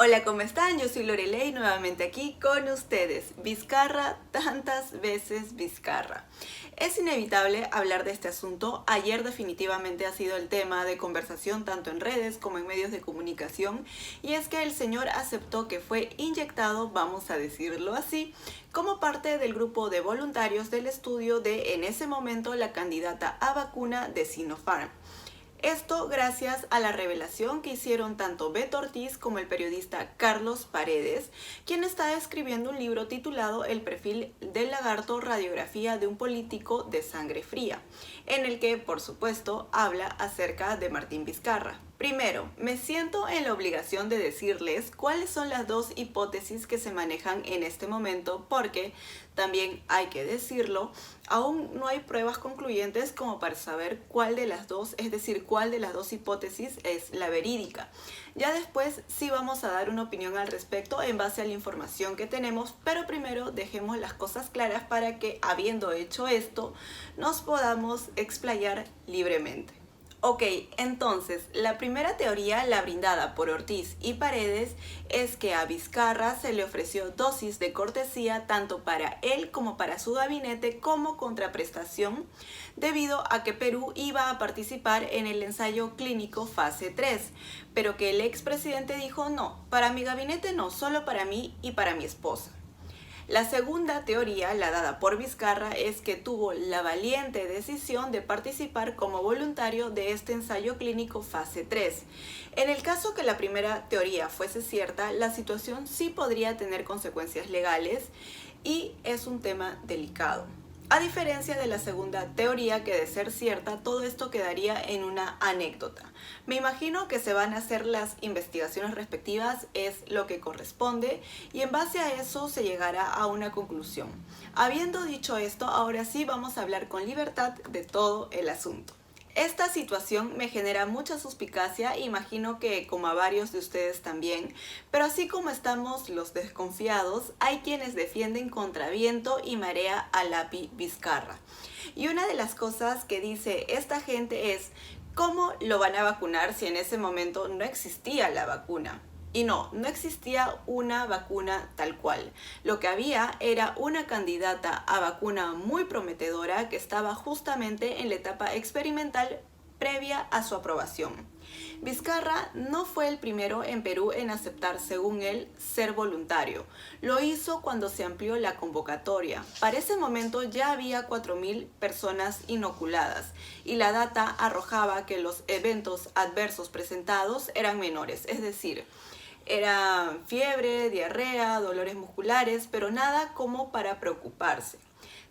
Hola, ¿cómo están? Yo soy Lorelei, nuevamente aquí con ustedes. Vizcarra, tantas veces Vizcarra. Es inevitable hablar de este asunto. Ayer definitivamente ha sido el tema de conversación tanto en redes como en medios de comunicación. Y es que el señor aceptó que fue inyectado, vamos a decirlo así, como parte del grupo de voluntarios del estudio de, en ese momento, la candidata a vacuna de Sinopharm. Esto gracias a la revelación que hicieron tanto Beto Ortiz como el periodista Carlos Paredes, quien está escribiendo un libro titulado El perfil del lagarto, radiografía de un político de sangre fría, en el que, por supuesto, habla acerca de Martín Vizcarra. Primero, me siento en la obligación de decirles cuáles son las dos hipótesis que se manejan en este momento, porque también hay que decirlo, aún no hay pruebas concluyentes como para saber cuál de las dos, es decir, cuál de las dos hipótesis es la verídica. Ya después sí vamos a dar una opinión al respecto en base a la información que tenemos, pero primero dejemos las cosas claras para que, habiendo hecho esto, nos podamos explayar libremente. Ok, entonces, la primera teoría, la brindada por Ortiz y Paredes, es que a Vizcarra se le ofreció dosis de cortesía tanto para él como para su gabinete como contraprestación, debido a que Perú iba a participar en el ensayo clínico fase 3, pero que el expresidente dijo no, para mi gabinete no, solo para mí y para mi esposa. La segunda teoría, la dada por Vizcarra, es que tuvo la valiente decisión de participar como voluntario de este ensayo clínico fase 3. En el caso que la primera teoría fuese cierta, la situación sí podría tener consecuencias legales y es un tema delicado. A diferencia de la segunda teoría, que de ser cierta, todo esto quedaría en una anécdota. Me imagino que se van a hacer las investigaciones respectivas, es lo que corresponde, y en base a eso se llegará a una conclusión. Habiendo dicho esto, ahora sí vamos a hablar con libertad de todo el asunto. Esta situación me genera mucha suspicacia, imagino que como a varios de ustedes también, pero así como estamos los desconfiados, hay quienes defienden contra viento y marea a Lapi Vizcarra. Y una de las cosas que dice esta gente es, ¿cómo lo van a vacunar si en ese momento no existía la vacuna? Y no existía una vacuna tal cual. Lo que había era una candidata a vacuna muy prometedora que estaba justamente en la etapa experimental previa a su aprobación. Vizcarra no fue el primero en Perú en aceptar, según él, ser voluntario. Lo hizo cuando se amplió la convocatoria. Para ese momento ya había 4.000 personas inoculadas y la data arrojaba que los eventos adversos presentados eran menores, es decir, era fiebre, diarrea, dolores musculares, pero nada como para preocuparse.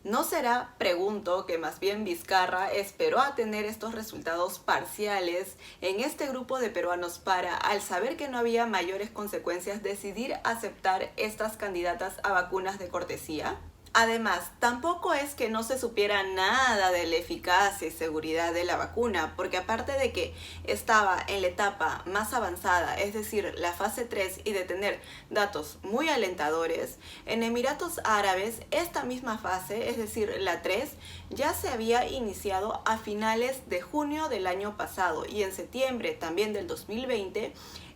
¿No será, pregunto, que más bien Vizcarra esperó a tener estos resultados parciales en este grupo de peruanos para, al saber que no había mayores consecuencias, decidir aceptar estas candidatas a vacunas de cortesía? Además, tampoco es que no se supiera nada de la eficacia y seguridad de la vacuna, porque aparte de que estaba en la etapa más avanzada, es decir, la fase 3, y de tener datos muy alentadores, en Emiratos Árabes esta misma fase, es decir, la 3, ya se había iniciado a finales de junio del año pasado y en septiembre también del 2020,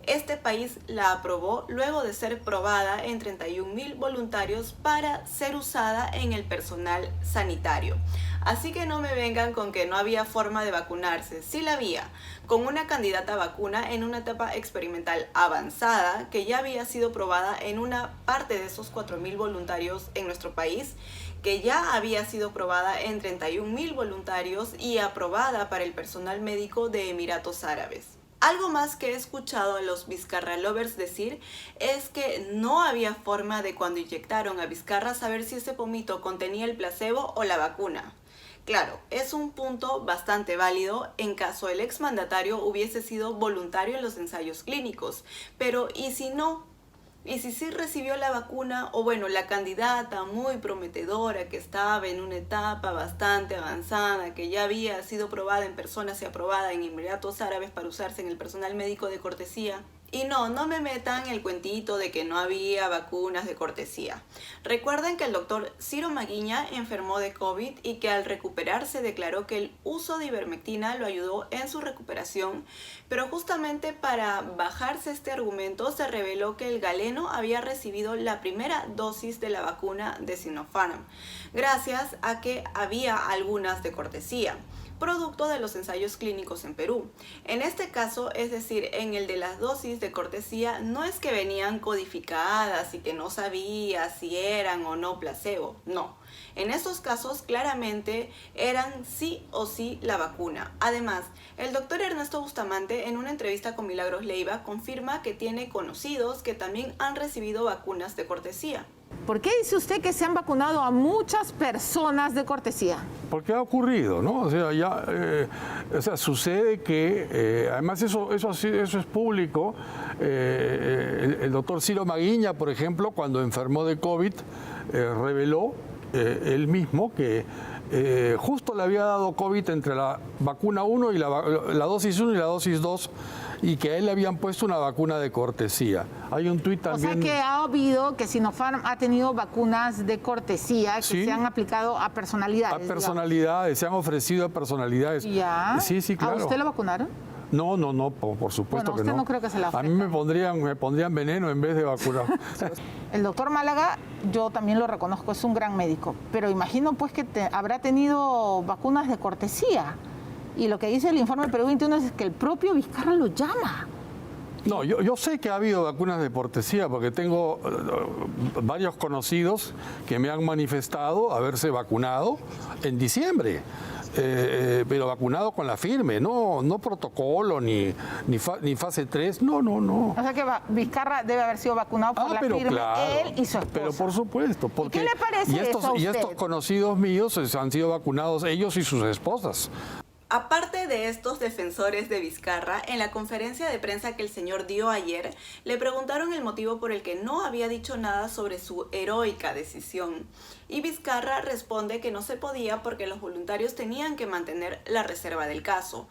este país la aprobó luego de ser probada en 31.000 voluntarios para ser usada en el personal sanitario. Así que no me vengan con que no había forma de vacunarse. Sí la había, con una candidata a vacuna en una etapa experimental avanzada que ya había sido probada en una parte de esos 4.000 voluntarios en nuestro país, que ya había sido probada en 31.000 voluntarios y aprobada para el personal médico de Emiratos Árabes. Algo más que he escuchado a los Vizcarra lovers decir es que no había forma de, cuando inyectaron a Vizcarra, saber si ese pomito contenía el placebo o la vacuna. Claro, es un punto bastante válido en caso el exmandatario hubiese sido voluntario en los ensayos clínicos, pero ¿y si no? Y si sí recibió la vacuna, o bueno, la candidata muy prometedora que estaba en una etapa bastante avanzada, que ya había sido probada en personas y aprobada en Emiratos Árabes para usarse en el personal médico de cortesía, Y no me metan el cuentito de que no había vacunas de cortesía. Recuerden que el doctor Ciro Maguiña enfermó de COVID y que al recuperarse declaró que el uso de ivermectina lo ayudó en su recuperación, pero justamente para bajarse este argumento se reveló que el galeno había recibido la primera dosis de la vacuna de Sinopharm, gracias a que había algunas de cortesía, producto de los ensayos clínicos en Perú. En este caso, es decir, en el de las dosis de cortesía, no es que venían codificadas y que no sabía si eran o no placebo, no. En estos casos claramente eran sí o sí la vacuna. Además, el doctor Ernesto Bustamante en una entrevista con Milagros Leiva confirma que tiene conocidos que también han recibido vacunas de cortesía. ¿Por qué dice usted que se han vacunado a muchas personas de cortesía? Porque ha ocurrido, ¿no? O sea, sucede que, además eso es público. El doctor Ciro Maguiña, por ejemplo, cuando enfermó de COVID, reveló él mismo que justo le había dado COVID entre la vacuna 1 y la dosis 1 y la dosis 2, y que a él le habían puesto una vacuna de cortesía. Hay un tuit también... O sea que ha habido que Sinopharm ha tenido vacunas de cortesía que sí, se han aplicado a personalidades. A personalidades, digamos. Se han ofrecido a personalidades. ¿Ya? Sí, claro. ¿A usted lo vacunaron? No, por supuesto bueno, que usted no. No creo que se la ofrezca. A mí me pondrían veneno en vez de vacunar. El doctor Málaga, yo también lo reconozco, es un gran médico, pero imagino pues que habrá tenido vacunas de cortesía. Y lo que dice el informe Perú 21 es que el propio Vizcarra lo llama. No, yo sé que ha habido vacunas de cortesía porque tengo varios conocidos que me han manifestado haberse vacunado en diciembre. Pero vacunado con la firme, no protocolo ni fase 3, no. O sea que Vizcarra debe haber sido vacunado por la firme, claro, él y su esposa. Pero por supuesto. Porque, ¿qué le parece eso a usted? Y estos conocidos míos han sido vacunados ellos y sus esposas. Aparte de estos defensores de Vizcarra, en la conferencia de prensa que el señor dio ayer, le preguntaron el motivo por el que no había dicho nada sobre su heroica decisión. Y Vizcarra responde que no se podía porque los voluntarios tenían que mantener la reserva del caso.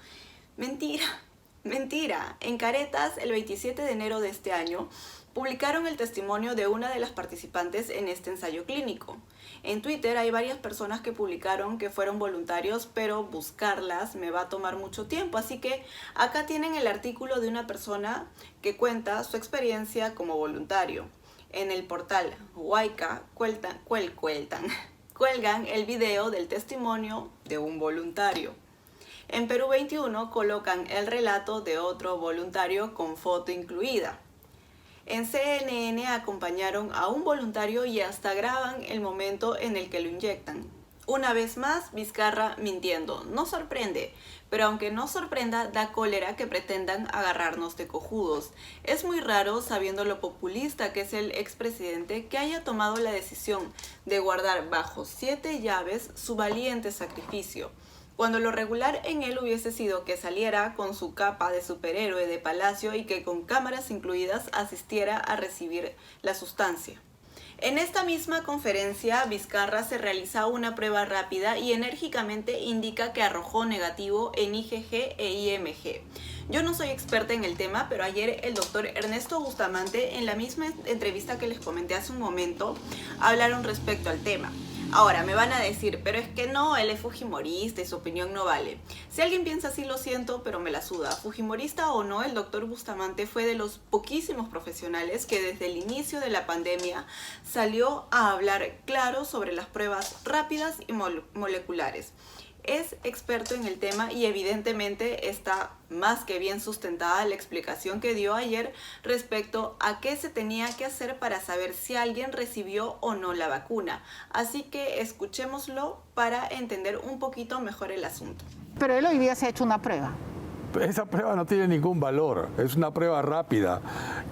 Mentira. En Caretas, el 27 de enero de este año, publicaron el testimonio de una de las participantes en este ensayo clínico. En Twitter hay varias personas que publicaron que fueron voluntarios, pero buscarlas me va a tomar mucho tiempo. Así que acá tienen el artículo de una persona que cuenta su experiencia como voluntario. En el portal Huayca cuelgan el video del testimonio de un voluntario. En Perú 21 colocan el relato de otro voluntario con foto incluida. En CNN acompañaron a un voluntario y hasta graban el momento en el que lo inyectan. Una vez más, Vizcarra mintiendo. No sorprende, pero aunque no sorprenda, da cólera que pretendan agarrarnos de cojudos. Es muy raro, sabiendo lo populista que es el expresidente, que haya tomado la decisión de guardar bajo 7 llaves su valiente sacrificio, cuando lo regular en él hubiese sido que saliera con su capa de superhéroe de palacio y que con cámaras incluidas asistiera a recibir la sustancia. En esta misma conferencia, Vizcarra se realiza una prueba rápida y enérgicamente indica que arrojó negativo en IgG e IMG. Yo no soy experta en el tema, pero ayer el doctor Ernesto Bustamante, en la misma entrevista que les comenté hace un momento, hablaron respecto al tema. Ahora, me van a decir, pero es que no, él es fujimorista y su opinión no vale. Si alguien piensa así, lo siento, pero me la suda. Fujimorista o no, el doctor Bustamante fue de los poquísimos profesionales que desde el inicio de la pandemia salió a hablar claro sobre las pruebas rápidas y moleculares. Es experto en el tema y evidentemente está más que bien sustentada la explicación que dio ayer respecto a qué se tenía que hacer para saber si alguien recibió o no la vacuna. Así que escuchémoslo para entender un poquito mejor el asunto. Pero él hoy día se ha hecho una prueba. Esa prueba no tiene ningún valor, es una prueba rápida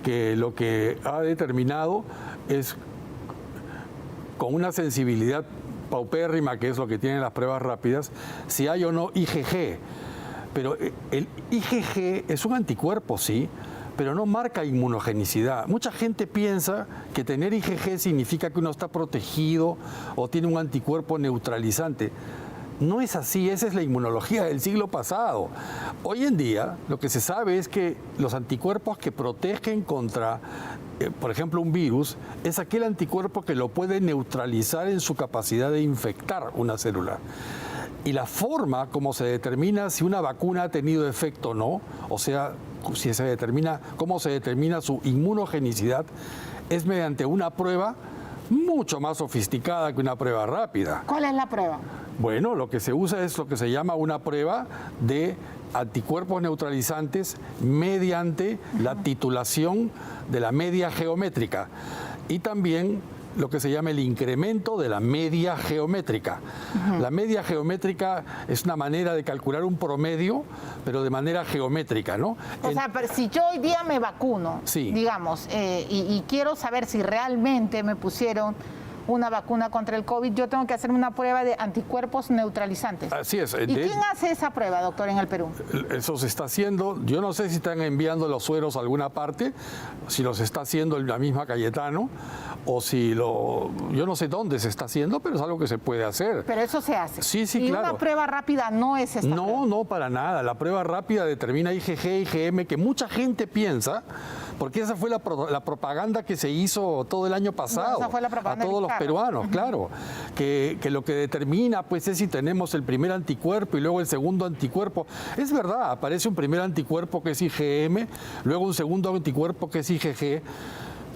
que lo que ha determinado es con una sensibilidad paupérrima, que es lo que tienen las pruebas rápidas, si hay o no IgG. Pero el IgG es un anticuerpo, sí, pero no marca inmunogenicidad. Mucha gente piensa que tener IgG significa que uno está protegido o tiene un anticuerpo neutralizante. No es así, esa es la inmunología del siglo pasado. Hoy en día lo que se sabe es que los anticuerpos que protegen contra, por ejemplo, un virus, es aquel anticuerpo que lo puede neutralizar en su capacidad de infectar una célula. Y la forma como se determina si una vacuna ha tenido efecto o no, o sea, si se determina, cómo se determina su inmunogenicidad, es mediante una prueba mucho más sofisticada que una prueba rápida. ¿Cuál es la prueba? Bueno, lo que se usa es lo que se llama una prueba de anticuerpos neutralizantes mediante la titulación de la media geométrica y también lo que se llama el incremento de la media geométrica. La media geométrica es una manera de calcular un promedio, pero de manera geométrica, ¿no? O sea, pero si yo hoy día me vacuno, sí, digamos, y quiero saber si realmente me pusieron una vacuna contra el COVID, yo tengo que hacerme una prueba de anticuerpos neutralizantes. Así es. ¿Y quién hace esa prueba, doctor, en el Perú? Eso se está haciendo. Yo no sé si están enviando los sueros a alguna parte, si los está haciendo la misma Cayetano, o si yo no sé dónde se está haciendo, pero es algo que se puede hacer. Pero eso se hace. Sí, sí, y claro. Una prueba rápida no es esta No, prueba. no, para nada. La prueba rápida determina IgG, IgM, que mucha gente piensa, porque esa fue la propaganda que se hizo todo el año pasado, esa fue la propaganda a todos los peruanos, claro, que lo que determina pues es si tenemos el primer anticuerpo y luego el segundo anticuerpo. Es verdad, aparece un primer anticuerpo que es IgM, luego un segundo anticuerpo que es IgG,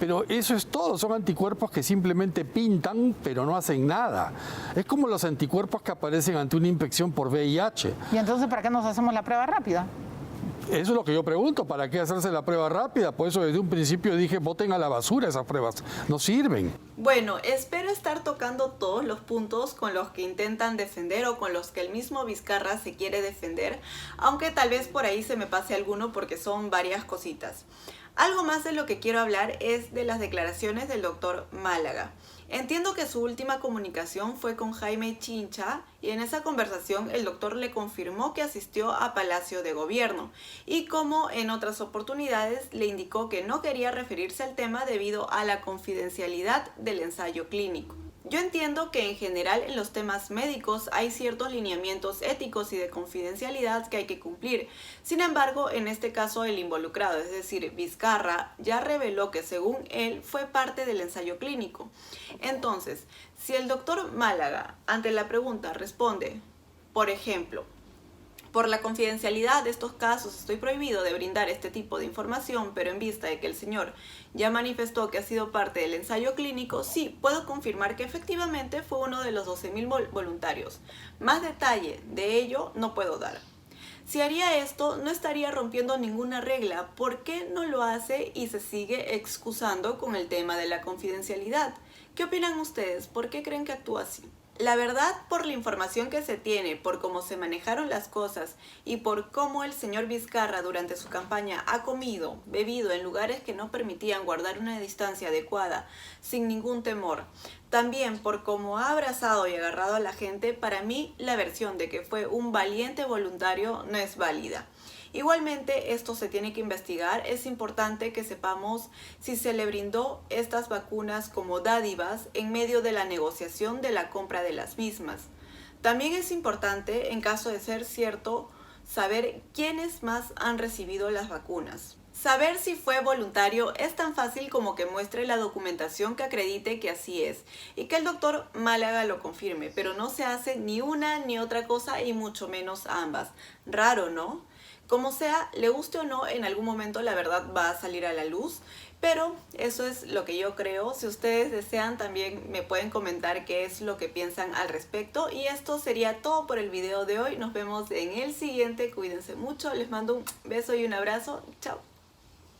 pero eso es todo, son anticuerpos que simplemente pintan, pero no hacen nada. Es como los anticuerpos que aparecen ante una infección por VIH. ¿Y entonces para qué nos hacemos la prueba rápida? Eso es lo que yo pregunto, ¿para qué hacerse la prueba rápida? Por eso desde un principio dije, boten a la basura esas pruebas, no sirven. Bueno, espero estar tocando todos los puntos con los que intentan defender o con los que el mismo Vizcarra se quiere defender, aunque tal vez por ahí se me pase alguno porque son varias cositas. Algo más de lo que quiero hablar es de las declaraciones del doctor Málaga. Entiendo que su última comunicación fue con Jaime Chincha y en esa conversación el doctor le confirmó que asistió a Palacio de Gobierno y como en otras oportunidades le indicó que no quería referirse al tema debido a la confidencialidad del ensayo clínico. Yo entiendo que en general en los temas médicos hay ciertos lineamientos éticos y de confidencialidad que hay que cumplir. Sin embargo, en este caso el involucrado, es decir, Vizcarra, ya reveló que según él fue parte del ensayo clínico. Entonces, si el doctor Málaga ante la pregunta responde, por ejemplo, por la confidencialidad de estos casos estoy prohibido de brindar este tipo de información, pero en vista de que el señor ya manifestó que ha sido parte del ensayo clínico, sí, puedo confirmar que efectivamente fue uno de los 12.000 voluntarios. Más detalle de ello no puedo dar. Si haría esto, no estaría rompiendo ninguna regla. ¿Por qué no lo hace y se sigue excusando con el tema de la confidencialidad? ¿Qué opinan ustedes? ¿Por qué creen que actúa así? La verdad, por la información que se tiene, por cómo se manejaron las cosas y por cómo el señor Vizcarra durante su campaña ha comido, bebido en lugares que no permitían guardar una distancia adecuada, sin ningún temor. También por cómo ha abrazado y agarrado a la gente, para mí la versión de que fue un valiente voluntario no es válida. Igualmente, esto se tiene que investigar. Es importante que sepamos si se le brindó estas vacunas como dádivas en medio de la negociación de la compra de las mismas. También es importante, en caso de ser cierto, saber quiénes más han recibido las vacunas. Saber si fue voluntario es tan fácil como que muestre la documentación que acredite que así es y que el doctor Málaga lo confirme, pero no se hace ni una ni otra cosa y mucho menos ambas. Raro, ¿no? Como sea, le guste o no, en algún momento la verdad va a salir a la luz, pero eso es lo que yo creo. Si ustedes desean, también me pueden comentar qué es lo que piensan al respecto. Y esto sería todo por el video de hoy. Nos vemos en el siguiente. Cuídense mucho. Les mando un beso y un abrazo. Chao.